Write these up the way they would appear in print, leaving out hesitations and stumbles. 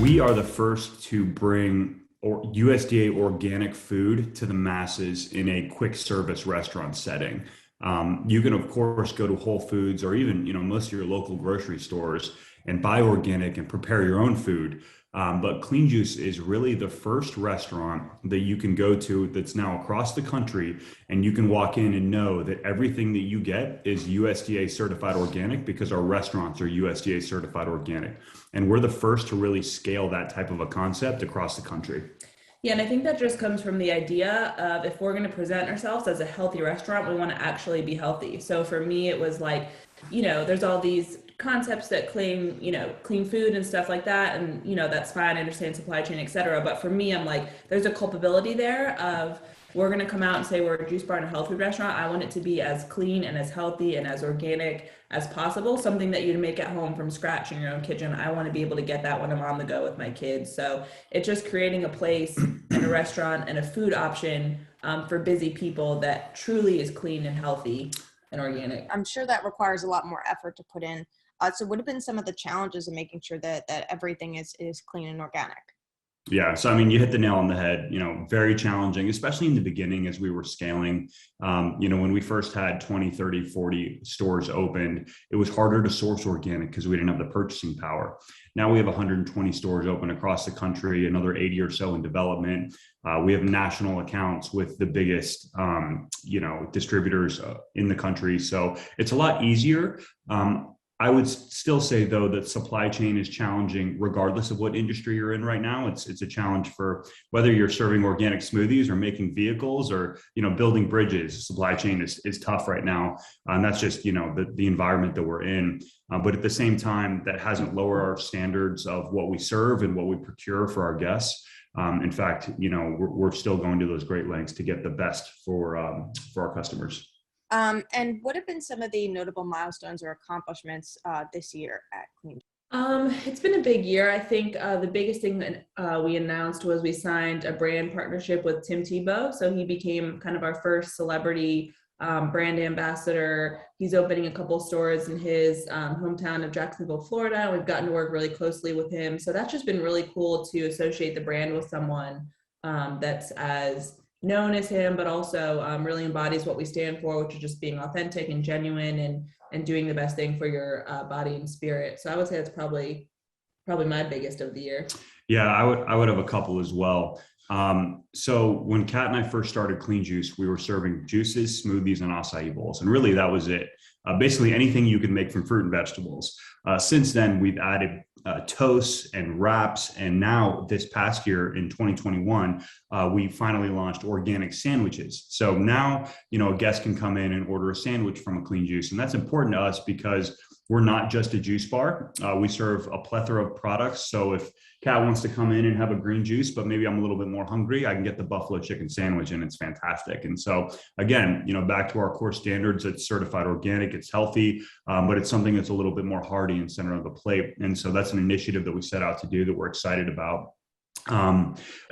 we are the first to bring USDA organic food to the masses in a quick service restaurant setting. You can, of course, go to Whole Foods or even, most of your local grocery stores and buy organic and prepare your own food. But Clean Juice is really the first restaurant that you can go to that's now across the country, and you can walk in and know that everything that you get is USDA certified organic because our restaurants are USDA certified organic. And we're the first to really scale that type of a concept across the country. Yeah, and I think that just comes from the idea of if we're going to present ourselves as a healthy restaurant, we want to actually be healthy. So for me, it was like, there's all these concepts that claim, clean food and stuff like that. And, that's fine. I understand supply chain, et cetera. But for me, I'm like, there's a culpability there of we're going to come out and say we're a juice bar and a health food restaurant. I want it to be as clean and as healthy and as organic as possible, something that you'd make at home from scratch in your own kitchen. I want to be able to get that when I'm on the go with my kids. So it's just creating a place and a restaurant and a food option for busy people that truly is clean and healthy and organic. I'm sure that requires a lot more effort to put in. So what have been some of the challenges of making sure that everything is clean and organic? Yeah. So, I mean, you hit the nail on the head, very challenging, especially in the beginning as we were scaling. When we first had 20, 30, 40 stores opened, it was harder to source organic because we didn't have the purchasing power. Now we have 120 stores open across the country, another 80 or so in development. We have national accounts with the biggest, distributors in the country. So it's a lot easier. I would still say, though, that supply chain is challenging regardless of what industry you're in right now. It's a challenge for whether you're serving organic smoothies or making vehicles or, building bridges. Supply chain is tough right now. And that's just, the environment that we're in. But at the same time, that hasn't lowered our standards of what we serve and what we procure for our guests. In fact, we're still going to those great lengths to get the best for our customers. And what have been some of the notable milestones or accomplishments this year at Clean? It's been a big year. I think the biggest thing that we announced was we signed a brand partnership with Tim Tebow. So he became kind of our first celebrity brand ambassador. He's opening a couple stores in his hometown of Jacksonville, Florida. We've gotten to work really closely with him. So that's just been really cool to associate the brand with someone that's as known as him, but also really embodies what we stand for, which is just being authentic and genuine and doing the best thing for your body and spirit. So I would say that's probably my biggest of the year. Yeah, I would have a couple as well. So when Kat and I first started Clean Juice, we were serving juices, smoothies, and acai bowls. And really that was it. Basically anything you can make from fruit and vegetables. Since then, we've added toasts and wraps. And now this past year in 2021, we finally launched organic sandwiches. So now, a guest can come in and order a sandwich from a Clean Juice. And that's important to us because we're not just a juice bar. We serve a plethora of products. So if Kat wants to come in and have a green juice, but maybe I'm a little bit more hungry, I can get the buffalo chicken sandwich and it's fantastic. And so again, back to our core standards, it's certified organic, it's healthy, but it's something that's a little bit more hearty and center of the plate. And so that's an initiative that we set out to do that we're excited about.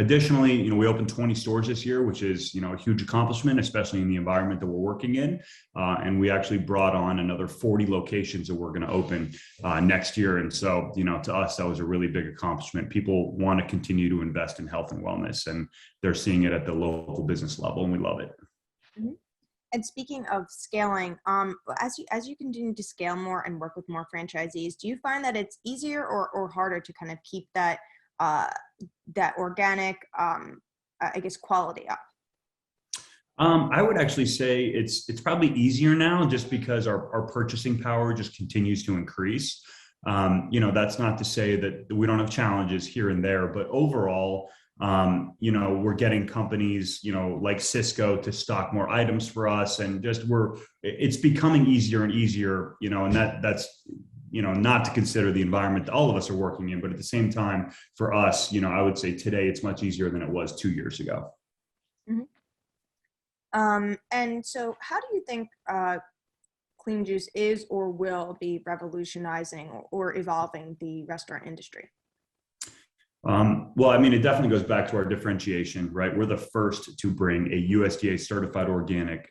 Additionally, we opened 20 stores this year, which is, a huge accomplishment, especially in the environment that we're working in. And we actually brought on another 40 locations that we're going to open next year. And so, to us, that was a really big accomplishment. People want to continue to invest in health and wellness, and they're seeing it at the local business level, and we love it. Mm-hmm. And speaking of scaling, as you continue to scale more and work with more franchisees, do you find that it's easier or harder to kind of keep that organic, quality up? I would actually say it's probably easier now just because our purchasing power just continues to increase. That's not to say that we don't have challenges here and there, but overall, we're getting companies, like Cisco to stock more items for us, and it's becoming easier and easier, and that's not to consider the environment that all of us are working in, but at the same time, for us, I would say today it's much easier than it was 2 years ago. Mm-hmm. And so how do you think Clean Juice is or will be revolutionizing or evolving the restaurant industry? Well, I mean, it definitely goes back to our differentiation, right? We're the first to bring a USDA certified organic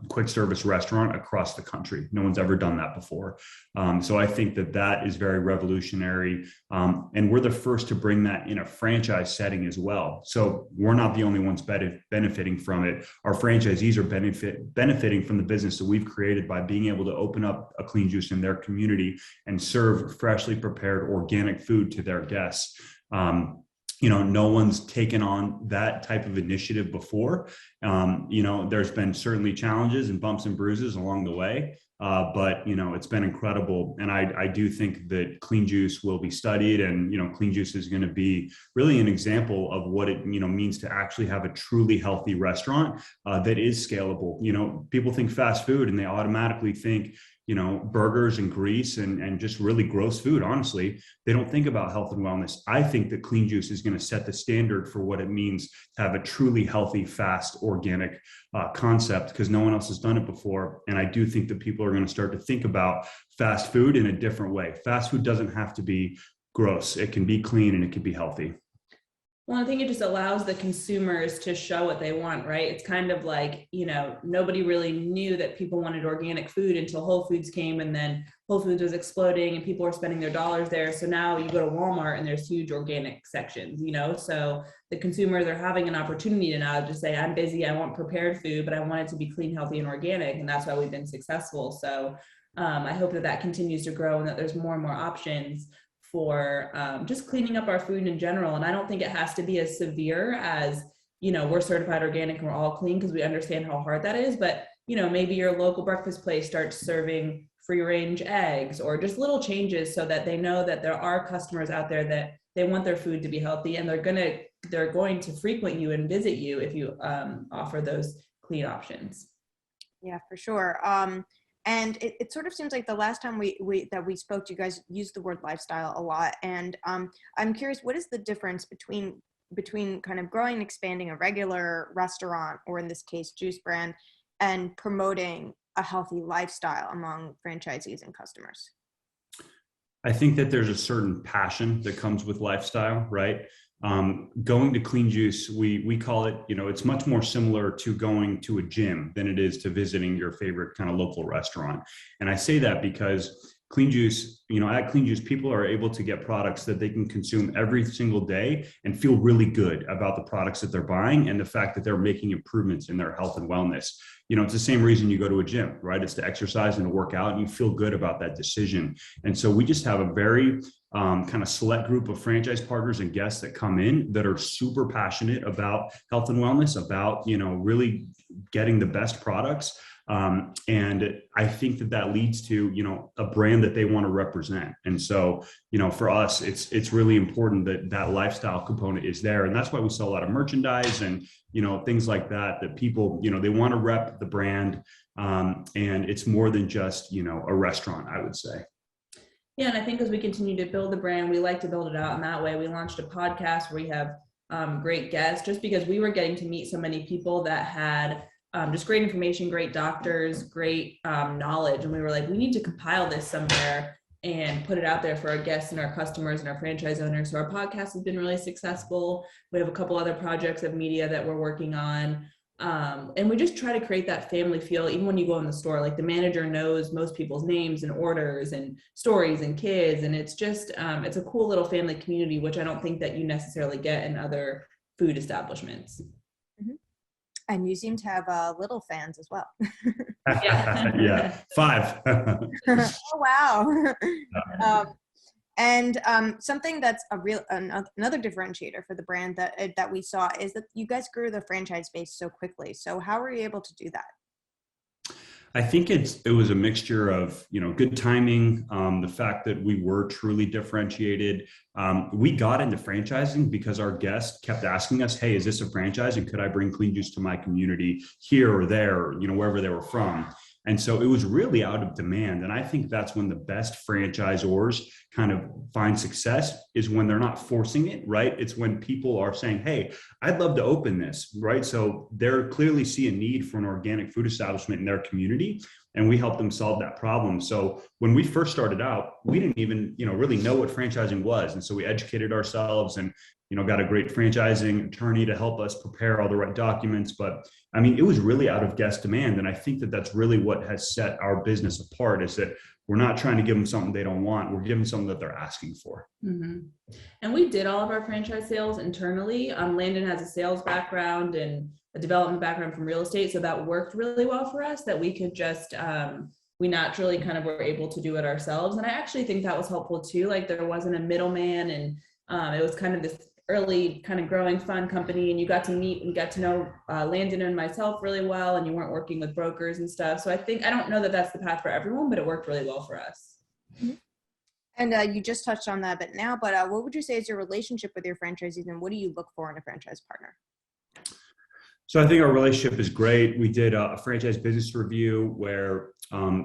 quick service restaurant across the country. No one's ever done that before. So I think that that is very revolutionary. And we're the first to bring that in a franchise setting as well. So we're not the only ones benefiting from it. Our franchisees are benefiting from the business that we've created by being able to open up a Clean Juice in their community and serve freshly prepared organic food to their guests. No one's taken on that type of initiative before. There's been certainly challenges and bumps and bruises along the way, but it's been incredible. And I do think that Clean Juice will be studied, and Clean Juice is going to be really an example of what it means to actually have a truly healthy restaurant that is scalable. People think fast food and they automatically think burgers and grease and just really gross food. Honestly, they don't think about health and wellness. I think that Clean Juice is going to set the standard for what it means to have a truly healthy, fast, organic concept, because no one else has done it before. And I do think that people are going to start to think about fast food in a different way. Fast food doesn't have to be gross. It can be clean and it can be healthy. Well, I think it just allows the consumers to show what they want, right? It's kind of like, nobody really knew that people wanted organic food until Whole Foods came, and then Whole Foods was exploding and people were spending their dollars there. So now you go to Walmart and there's huge organic sections, so the consumers are having an opportunity to now just say, I'm busy, I want prepared food, but I want it to be clean, healthy, and organic. And that's why we've been successful. So I hope that continues to grow and that there's more and more options for just cleaning up our food in general. And I don't think it has to be as severe as, we're certified organic and we're all clean, because we understand how hard that is. But, maybe your local breakfast place starts serving free range eggs, or just little changes so that they know that there are customers out there that they want their food to be healthy, and they're going to frequent you and visit you if you offer those clean options. Yeah, for sure. And it sort of seems like the last time we spoke, you guys used the word lifestyle a lot. And I'm curious, what is the difference between kind of growing and expanding a regular restaurant, or in this case, juice brand, and promoting a healthy lifestyle among franchisees and customers? I think that there's a certain passion that comes with lifestyle, right? Going to Clean Juice, we call it, it's much more similar to going to a gym than it is to visiting your favorite kind of local restaurant. And I say that because Clean Juice, at Clean Juice, people are able to get products that they can consume every single day and feel really good about the products that they're buying and the fact that they're making improvements in their health and wellness. It's the same reason you go to a gym, right? It's to exercise and to work out, and you feel good about that decision. And so we just have a very kind of select group of franchise partners and guests that come in that are super passionate about health and wellness, about, really getting the best products. And I think that leads to, a brand that they want to represent. And so, for us, it's really important that that lifestyle component is there. And that's why we sell a lot of merchandise and, things like that people, they want to rep the brand. And it's more than just, a restaurant, I would say. Yeah. And I think as we continue to build the brand, we like to build it out in that way. We launched a podcast where we have great guests, just because we were getting to meet so many people that had just great information, great doctors, great knowledge. And we were like, we need to compile this somewhere and put it out there for our guests and our customers and our franchise owners. So our podcast has been really successful. We have a couple other projects of media that we're working on. And we just try to create that family feel. Even when you go in the store, like the manager knows most people's names and orders and stories and kids. And it's just, it's a cool little family community, which I don't think that you necessarily get in other food establishments. And you seem to have little fans as well. Yeah, 5. Oh, wow. And something that's another differentiator for the brand that we saw is that you guys grew the franchise base so quickly. So how were you able to do that? I think it was a mixture of, good timing, the fact that we were truly differentiated. We got into franchising because our guests kept asking us, hey, is this a franchise? And could I bring Clean Juice to my community here or there, or, wherever they were from? And so it was really out of demand. And I think that's when the best franchisors kind of find success, is when they're not forcing it, right? It's when people are saying, hey, I'd love to open this, right? So they're clearly see a need for an organic food establishment in their community, and we help them solve that problem. So when we first started out, we didn't even, really know what franchising was. And so we educated ourselves, and, got a great franchising attorney to help us prepare all the right documents. But I mean, it was really out of guest demand. And I think that that's really what has set our business apart, is that we're not trying to give them something they don't want. We're giving them something that they're asking for. Mm-hmm. And we did all of our franchise sales internally. Landon has a sales background and a development background from real estate. So that worked really well for us, that we could just, we naturally kind of were able to do it ourselves. And I actually think that was helpful too. Like there wasn't a middleman, and it was kind of this early kind of growing fun company, and you got to meet and get to know Landon and myself really well, and you weren't working with brokers and stuff. So I don't know that that's the path for everyone, but it worked really well for us. Mm-hmm. And you just touched on that, but what would you say is your relationship with your franchisees, and what do you look for in a franchise partner? So I think our relationship is great. We did a franchise business review where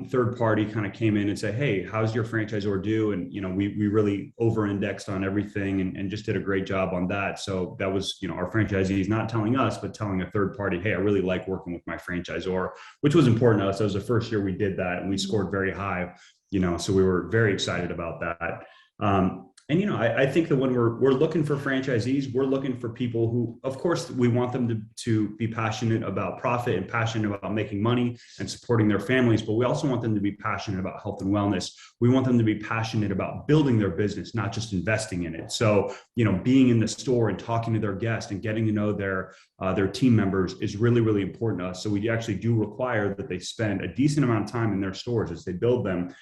third party kind of came in and said, hey, how's your franchisor do? And, we really over-indexed on everything and just did a great job on that. So that was, our franchisees not telling us, but telling a third party, hey, I really like working with my franchisor, which was important to us. That was the first year we did that, and we scored very high, so we were very excited about that. And, I think that when we're looking for franchisees, we're looking for people who, of course, we want them to be passionate about profit and passionate about making money and supporting their families, but we also want them to be passionate about health and wellness. We want them to be passionate about building their business, not just investing in it. So, being in the store and talking to their guests and getting to know their team members is really, really important to us. So we actually do require that they spend a decent amount of time in their stores as they build them.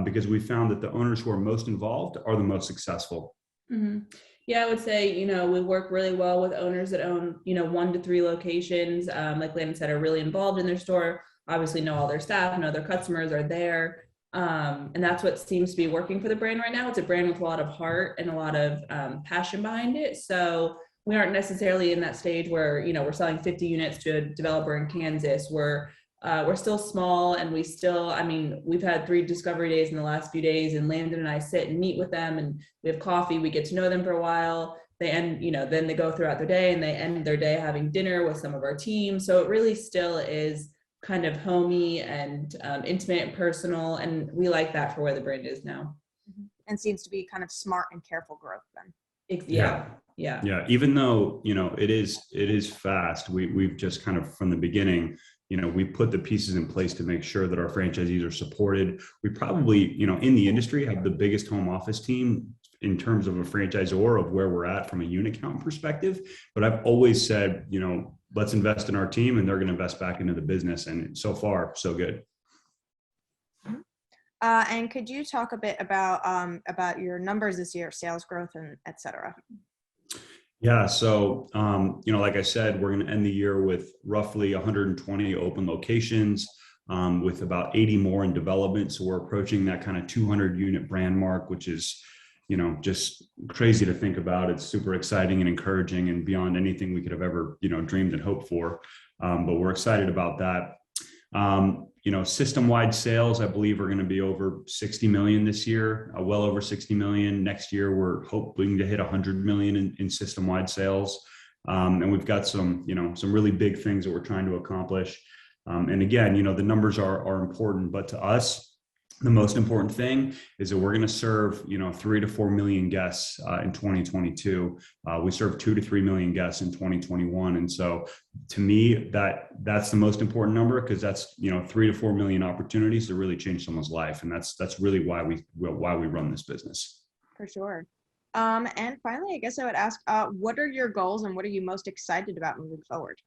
Because we found that the owners who are most involved are the most successful. Mm-hmm. Yeah, I would say, we work really well with owners that own, 1 to 3 locations. Like Landon said, are really involved in their store, obviously know all their staff, know their customers are there. And that's what seems to be working for the brand right now. It's a brand with a lot of heart and a lot of passion behind it. So we aren't necessarily in that stage where, we're selling 50 units to a developer in Kansas. We're still small, and we've had 3 discovery days in the last few days, and Landon and I sit and meet with them, and we have coffee. We get to know them for a while. Then they go throughout their day, and they end their day having dinner with some of our team. So it really still is kind of homey and intimate and personal. And we like that for where the brand is now. And seems to be kind of smart and careful growth then. Yeah. Even though, it is fast. We've just kind of from the beginning, we put the pieces in place to make sure that our franchisees are supported. We probably, in the industry have the biggest home office team in terms of a franchisor of where we're at from a unit count perspective. But I've always said, let's invest in our team, and they're going to invest back into the business. And so far, so good. And could you talk a bit about your numbers this year, sales growth and et cetera? Yeah. So, like I said, we're going to end the year with roughly 120 open locations, with about 80 more in development. So we're approaching that kind of 200 unit brand mark, which is, just crazy to think about. It's super exciting and encouraging and beyond anything we could have ever, dreamed and hoped for. But we're excited about that. System-wide sales, I believe, are going to be over 60 million this year, well over 60 million. Next year, we're hoping to hit 100 million in system-wide sales. And we've got some really big things that we're trying to accomplish. And again, the numbers are important, but to us, the most important thing is that we're going to serve, 3 to 4 million guests in 2022. We served 2 to 3 million guests in 2021. And so to me, that's the most important number, because that's, 3 to 4 million opportunities to really change someone's life. And that's really why we run this business. For sure. And finally, I guess I would ask, what are your goals and what are you most excited about moving forward?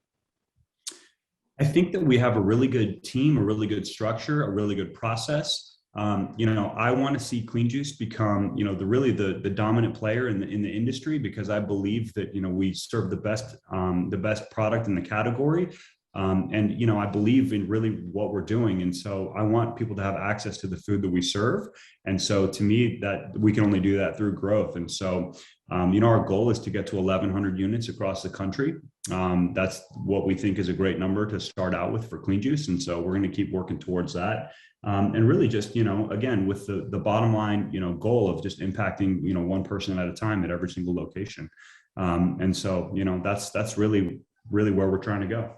I think that we have a really good team, a really good structure, a really good process. I want to see Clean Juice become, the dominant player in the industry, because I believe that, we serve the best product in the category. And I believe in really what we're doing. And so I want people to have access to the food that we serve. And so to me, that we can only do that through growth. And so, our goal is to get to 1,100 units across the country. That's what we think is a great number to start out with for Clean Juice. And so we're going to keep working towards that. And really just, again, with the bottom line, goal of just impacting, one person at a time at every single location. And so, that's really, really where we're trying to go.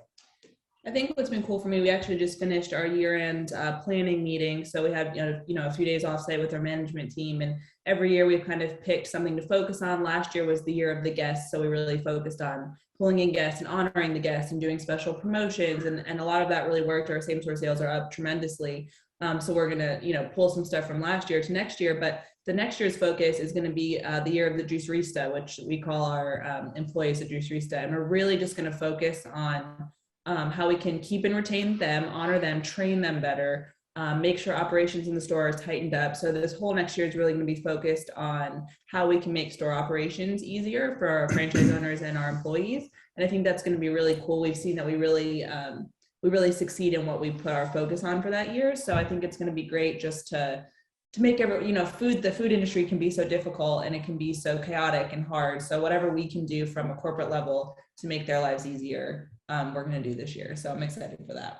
I think what's been cool for me, we actually just finished our year-end planning meeting. So we had, a few days off site with our management team, and every year we've kind of picked something to focus on. Last year was the year of the guests. So we really focused on pulling in guests and honoring the guests and doing special promotions. And a lot of that really worked. Our same store sales are up tremendously. So we're going to, pull some stuff from last year to next year, but the next year's focus is going to be the year of the Juicerista, which we call our employees the Juicerista. And we're really just going to focus on how we can keep and retain them, honor them, train them better, make sure operations in the store are tightened up. So this whole next year is really going to be focused on how we can make store operations easier for our franchise owners and our employees. And I think that's going to be really cool. We've seen that we really succeed in what we put our focus on for that year. So I think it's going to be great just to make the food industry can be so difficult and it can be so chaotic and hard. So whatever we can do from a corporate level to make their lives easier, we're going to do this year. So I'm excited for that.